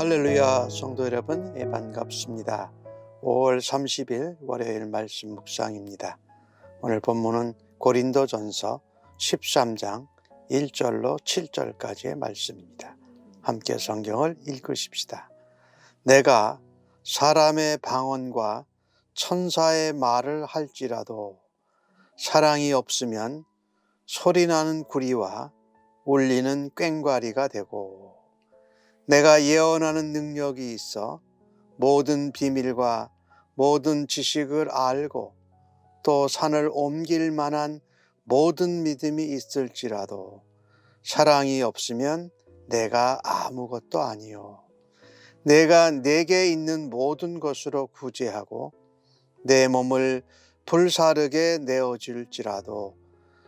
할렐루야, 성도 여러분, 반갑습니다. 5월 30일 월요일 말씀 묵상입니다. 오늘 본문은 고린도전서 13장 1절로 7절까지의 말씀입니다. 함께 성경을 읽으십시다. 내가 사람의 방언과 천사의 말을 할지라도 사랑이 없으면 소리나는 구리와 울리는 꽹과리가 되고, 내가 예언하는 능력이 있어 모든 비밀과 모든 지식을 알고 또 산을 옮길 만한 모든 믿음이 있을지라도 사랑이 없으면 내가 아무것도 아니요. 내가 내게 있는 모든 것으로 구제하고 내 몸을 불사르게 내어줄지라도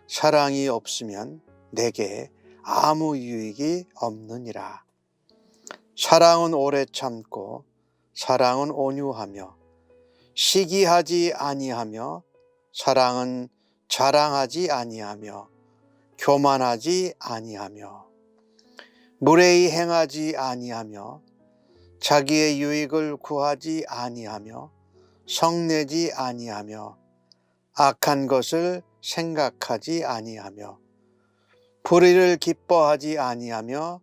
사랑이 없으면 내게 아무 유익이 없느니라. 사랑은 오래 참고 사랑은 온유하며 시기하지 아니하며 사랑은 자랑하지 아니하며 교만하지 아니하며 무례히 행하지 아니하며 자기의 유익을 구하지 아니하며 성내지 아니하며 악한 것을 생각하지 아니하며 불의를 기뻐하지 아니하며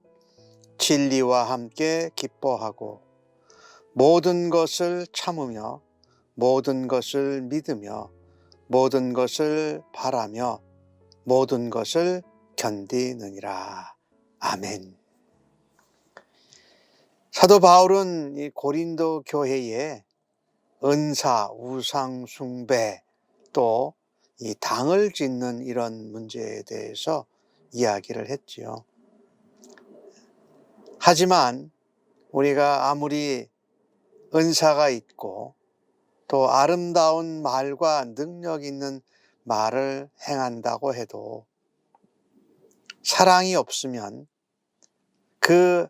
진리와 함께 기뻐하고 모든 것을 참으며 모든 것을 믿으며 모든 것을 바라며 모든 것을 견디느니라. 아멘. 사도 바울은 이 고린도 교회에 은사, 우상 숭배, 또 이 당을 짓는 이런 문제에 대해서 이야기를 했지요. 하지만 우리가 아무리 은사가 있고 또 아름다운 말과 능력 있는 말을 행한다고 해도 사랑이 없으면 그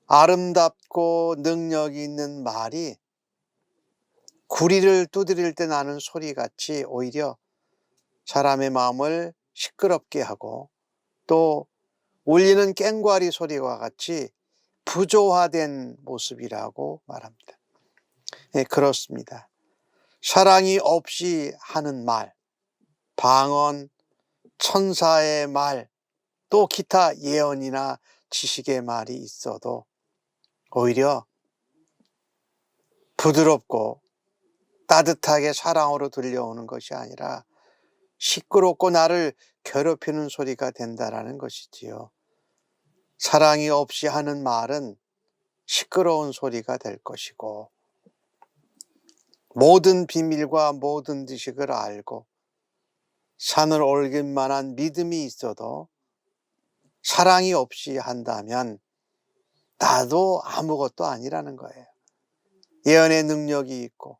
아름답고 능력이 있는 말이 구리를 두드릴 때 나는 소리같이 오히려 사람의 마음을 시끄럽게 하고 또 울리는 꽹과리 소리와 같이 부조화된 모습이라고 말합니다. 네, 그렇습니다. 사랑이 없이 하는 말, 방언, 천사의 말, 또 기타 예언이나 지식의 말이 있어도 오히려 부드럽고 따뜻하게 사랑으로 들려오는 것이 아니라 시끄럽고 나를 괴롭히는 소리가 된다라는 것이지요. 사랑이 없이 하는 말은 시끄러운 소리가 될 것이고, 모든 비밀과 모든 지식을 알고 산을 옮길 만한 믿음이 있어도 사랑이 없이 한다면 나도 아무것도 아니라는 거예요. 예언의 능력이 있고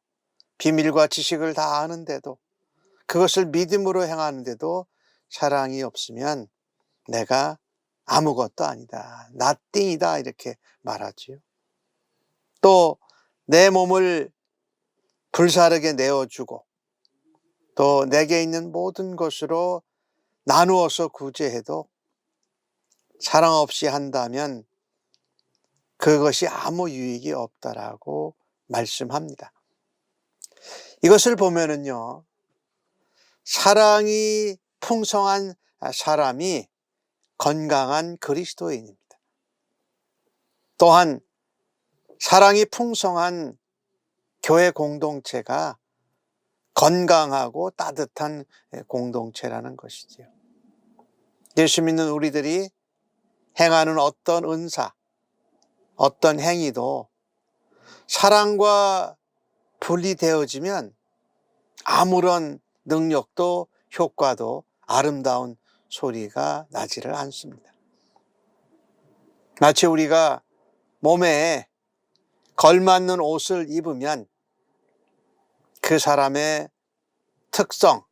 비밀과 지식을 다 아는데도, 그것을 믿음으로 행하는데도 사랑이 없으면 내가 아무것도 아니다, nothing이다, 이렇게 말하지요. 또 내 몸을 불사르게 내어주고 또 내게 있는 모든 것으로 나누어서 구제해도 사랑 없이 한다면 그것이 아무 유익이 없다라고 말씀합니다. 이것을 보면은요, 사랑이 풍성한 사람이 건강한 그리스도인입니다. 또한 사랑이 풍성한 교회 공동체가 건강하고 따뜻한 공동체라는 것이지요. 예수 믿는 우리들이 행하는 어떤 은사, 어떤 행위도 사랑과 분리되어지면 아무런 능력도 효과도 아름다운 소리가 나지를 않습니다. 마치 우리가 몸에 걸맞는 옷을 입으면 그 사람의 특성,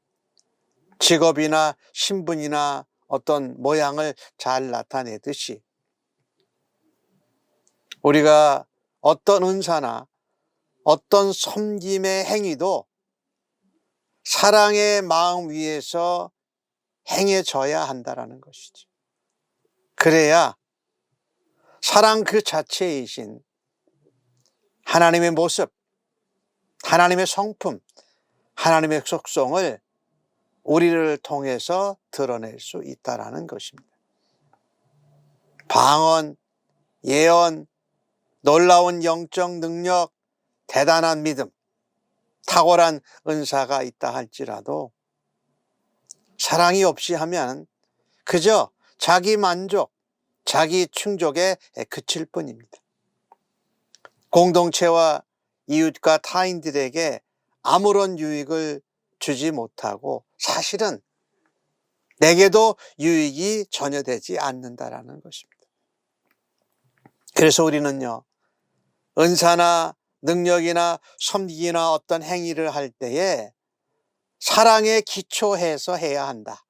직업이나 신분이나 어떤 모양을 잘 나타내듯이 우리가 어떤 은사나 어떤 섬김의 행위도 사랑의 마음 위에서 행해져야 한다라는 것이죠. 그래야 사랑 그 자체이신 하나님의 모습, 하나님의 성품, 하나님의 속성을 우리를 통해서 드러낼 수 있다라는 것입니다. 방언, 예언, 놀라운 영적 능력, 대단한 믿음, 탁월한 은사가 있다 할지라도 사랑이 없이 하면 그저 자기 만족, 자기 충족에 그칠 뿐입니다. 공동체와 이웃과 타인들에게 아무런 유익을 주지 못하고 사실은 내게도 유익이 전혀 되지 않는다라는 것입니다. 그래서 우리는요, 은사나 능력이나 섬기기나 어떤 행위를 할 때에 사랑에 기초해서 해야 한다.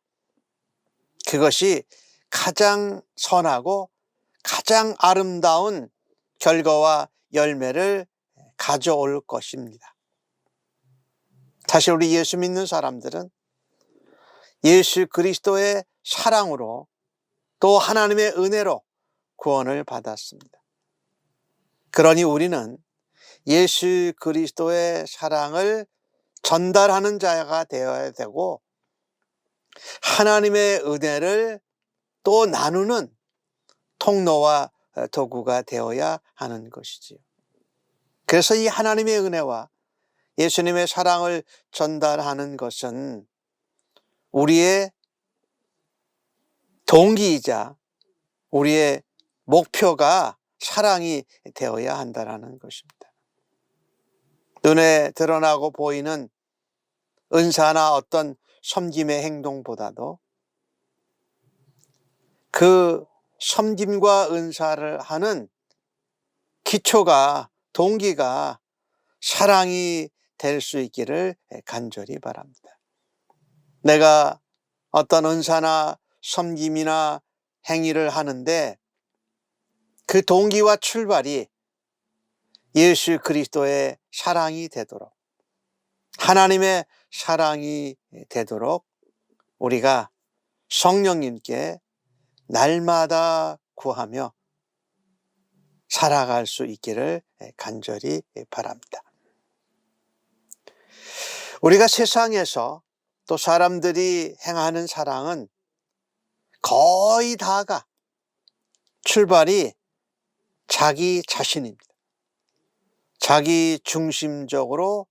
그것이 가장 선하고 가장 아름다운 결과와 열매를 가져올 것입니다. 사실 우리 예수 믿는 사람들은 예수 그리스도의 사랑으로 또 하나님의 은혜로 구원을 받았습니다. 그러니 우리는 예수 그리스도의 사랑을 전달하는 자가 되어야 되고 하나님의 은혜를 또 나누는 통로와 도구가 되어야 하는 것이지요. 그래서 이 하나님의 은혜와 예수님의 사랑을 전달하는 것은 우리의 동기이자 우리의 목표가 사랑이 되어야 한다는 것입니다. 눈에 드러나고 보이는 은사나 어떤 섬김의 행동보다도 그 섬김과 은사를 하는 기초가, 동기가 사랑이 될 수 있기를 간절히 바랍니다. 내가 어떤 은사나 섬김이나 행위를 하는데 그 동기와 출발이 예수 그리스도의 사랑이 되도록, 하나님의 사랑이 되도록 우리가 성령님께 날마다 구하며 살아갈 수 있기를 간절히 바랍니다. 우리가 세상에서 또 사람들이 행하는 사랑은 거의 다가 출발이 자기 자신입니다. 자기 중심적으로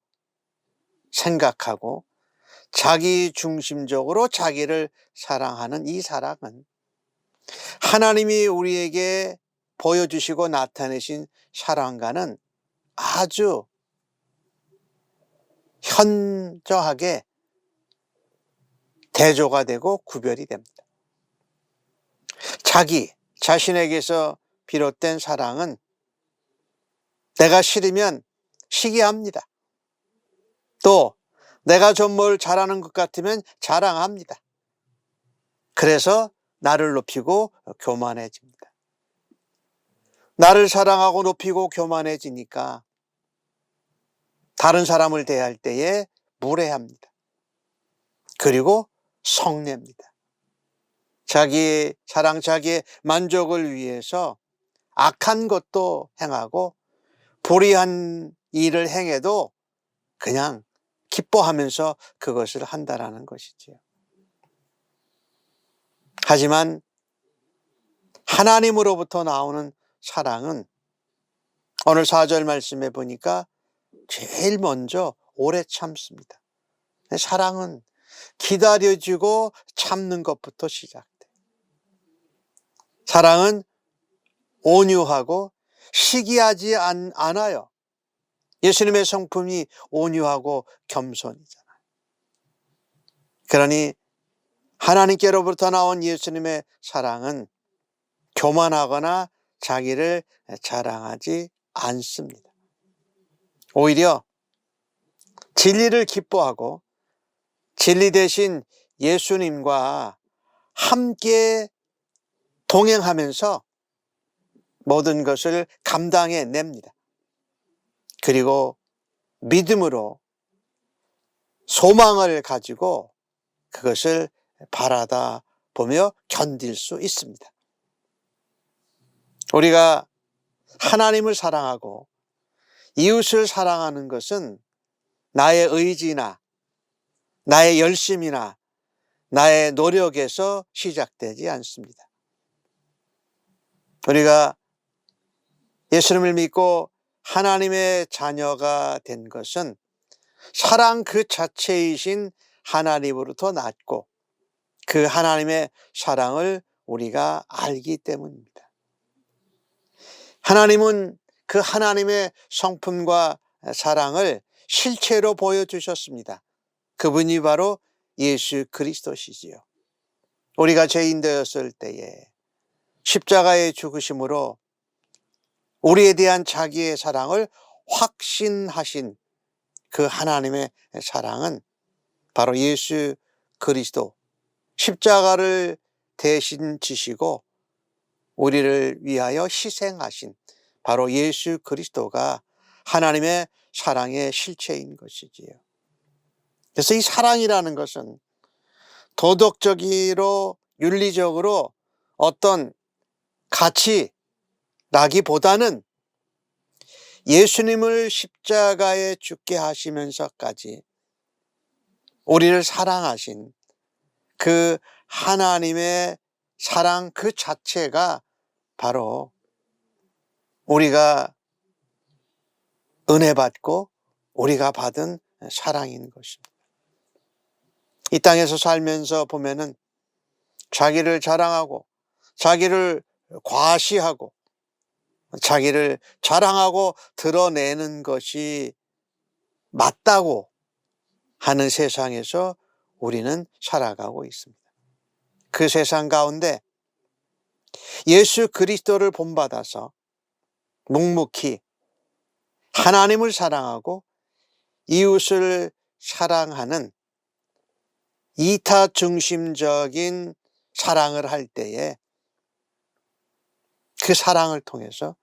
생각하고 자기 중심적으로 자기를 사랑하는 이 사랑은 하나님이 우리에게 보여주시고 나타내신 사랑과는 아주 현저하게 대조가 되고 구별이 됩니다. 자기 자신에게서 비롯된 사랑은 내가 싫으면 시기합니다. 또 내가 좀 뭘 잘하는 것 같으면 자랑합니다. 그래서 나를 높이고 교만해집니다. 나를 사랑하고 높이고 교만해지니까 다른 사람을 대할 때에 무례합니다. 그리고 성냅니다. 자기의 사랑, 자기의 만족을 위해서 악한 것도 행하고 불의한 일을 행해도 그냥 기뻐하면서 그것을 한다라는 것이지요. 하지만 하나님으로부터 나오는 사랑은 오늘 4절 말씀에 보니까 제일 먼저 오래 참습니다. 사랑은 기다려주고 참는 것부터 시작돼요. 사랑은 온유하고 시기하지 않아요. 예수님의 성품이 온유하고 겸손이잖아요. 그러니 하나님께로부터 나온 예수님의 사랑은 교만하거나 자기를 자랑하지 않습니다. 오히려 진리를 기뻐하고 진리 대신 예수님과 함께 동행하면서 모든 것을 감당해 냅니다. 그리고 믿음으로 소망을 가지고 그것을 바라다 보며 견딜 수 있습니다. 우리가 하나님을 사랑하고 이웃을 사랑하는 것은 나의 의지나 나의 열심이나 나의 노력에서 시작되지 않습니다. 우리가 예수님을 믿고 하나님의 자녀가 된 것은 사랑 그 자체이신 하나님으로부터 났고 그 하나님의 사랑을 우리가 알기 때문입니다. 하나님은 그 하나님의 성품과 사랑을 실체로 보여주셨습니다. 그분이 바로 예수 그리스도시지요. 우리가 죄인 되었을 때에 십자가의 죽으심으로 우리에 대한 자기의 사랑을 확신하신 그 하나님의 사랑은 바로 예수 그리스도 십자가를 대신 지시고 우리를 위하여 희생하신 바로 예수 그리스도가 하나님의 사랑의 실체인 것이지요. 그래서 이 사랑이라는 것은 도덕적으로 윤리적으로 어떤 가치라기보다는 예수님을 십자가에 죽게 하시면서까지 우리를 사랑하신 그 하나님의 사랑 그 자체가 바로 우리가 은혜 받고 우리가 받은 사랑인 것입니다. 이 땅에서 살면서 보면은 자기를 자랑하고 자기를 과시하고 자기를 자랑하고 드러내는 것이 맞다고 하는 세상에서 우리는 살아가고 있습니다. 그 세상 가운데 예수 그리스도를 본받아서 묵묵히 하나님을 사랑하고 이웃을 사랑하는 이타 중심적인 사랑을 할 때에 그 사랑을 통해서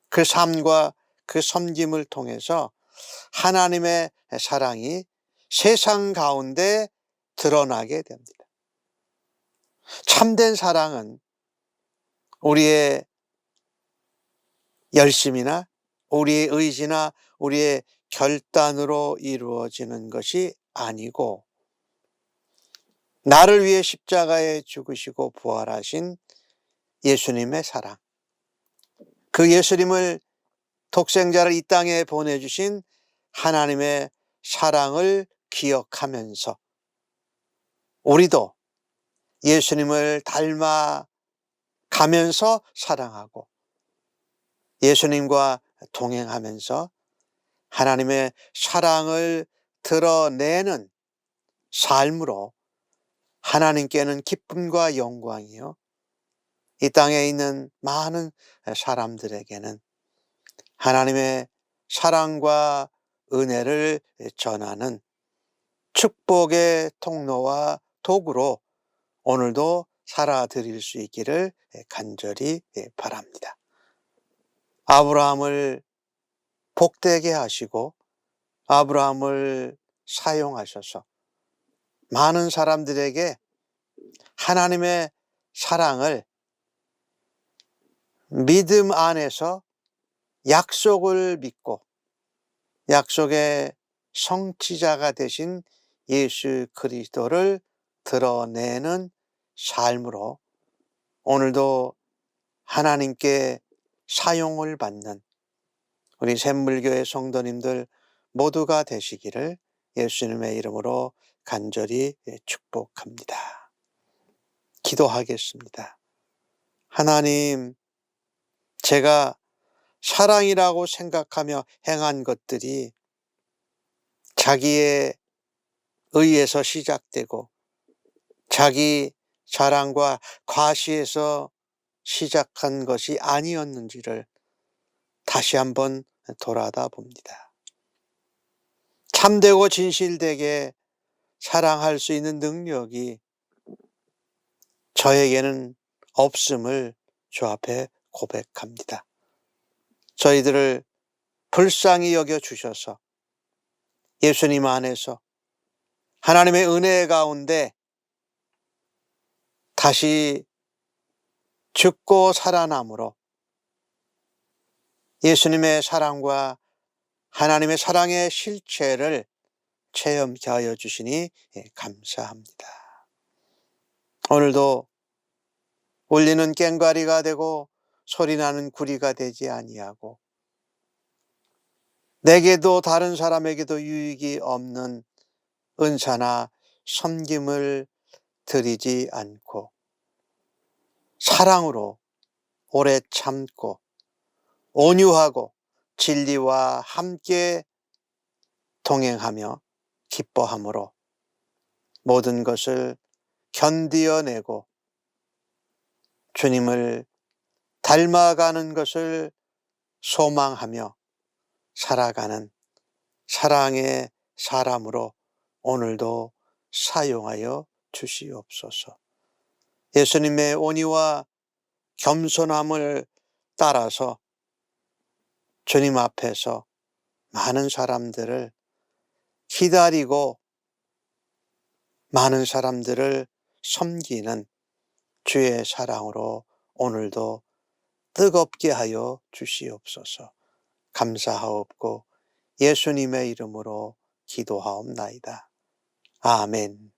그 삶과 그 섬김을 통해서 하나님의 사랑이 세상 가운데 드러나게 됩니다. 참된 사랑은 우리의 열심이나 우리의 의지나 우리의 결단으로 이루어지는 것이 아니고 나를 위해 십자가에 죽으시고 부활하신 예수님의 사랑, 그 예수님을 독생자를 이 땅에 보내주신 하나님의 사랑을 기억하면서 우리도 예수님을 닮아가면서 사랑하고 예수님과 동행하면서 하나님의 사랑을 드러내는 삶으로 하나님께는 기쁨과 영광이요 이 땅에 있는 많은 사람들에게는 하나님의 사랑과 은혜를 전하는 축복의 통로와 도구로 오늘도 살아드릴 수 있기를 간절히 바랍니다. 아브라함을 복되게 하시고 아브라함을 사용하셔서 많은 사람들에게 하나님의 사랑을 믿음 안에서 약속을 믿고 약속의 성취자가 되신 예수 그리스도를 드러내는 삶으로 오늘도 하나님께 사용을 받는 우리 샘물교회 성도님들 모두가 되시기를 예수님의 이름으로 간절히 축복합니다. 기도하겠습니다. 하나님, 제가 사랑이라고 생각하며 행한 것들이 자기의 의에서 시작되고 자기 자랑과 과시에서 시작한 것이 아니었는지를 다시 한번 돌아다 봅니다. 참되고 진실되게 사랑할 수 있는 능력이 저에게는 없음을 주 앞에 고백합니다. 저희들을 불쌍히 여겨주셔서 예수님 안에서 하나님의 은혜 가운데 다시 죽고 살아남으로 예수님의 사랑과 하나님의 사랑의 실체를 체험케 하여 주시니 감사합니다. 오늘도 울리는 꽹과리가 되고 소리나는 구리가 되지 아니하고 내게도 다른 사람에게도 유익이 없는 은사나 섬김을 드리지 않고 사랑으로 오래 참고 온유하고 진리와 함께 동행하며 기뻐함으로 모든 것을 견디어내고 주님을 닮아가는 것을 소망하며 살아가는 사랑의 사람으로 오늘도 사용하여 주시옵소서. 예수님의 온유와 겸손함을 따라서 주님 앞에서 많은 사람들을 기다리고 많은 사람들을 섬기는 주의 사랑으로 오늘도 뜨겁게 하여 주시옵소서. 감사하옵고 예수님의 이름으로 기도하옵나이다. 아멘.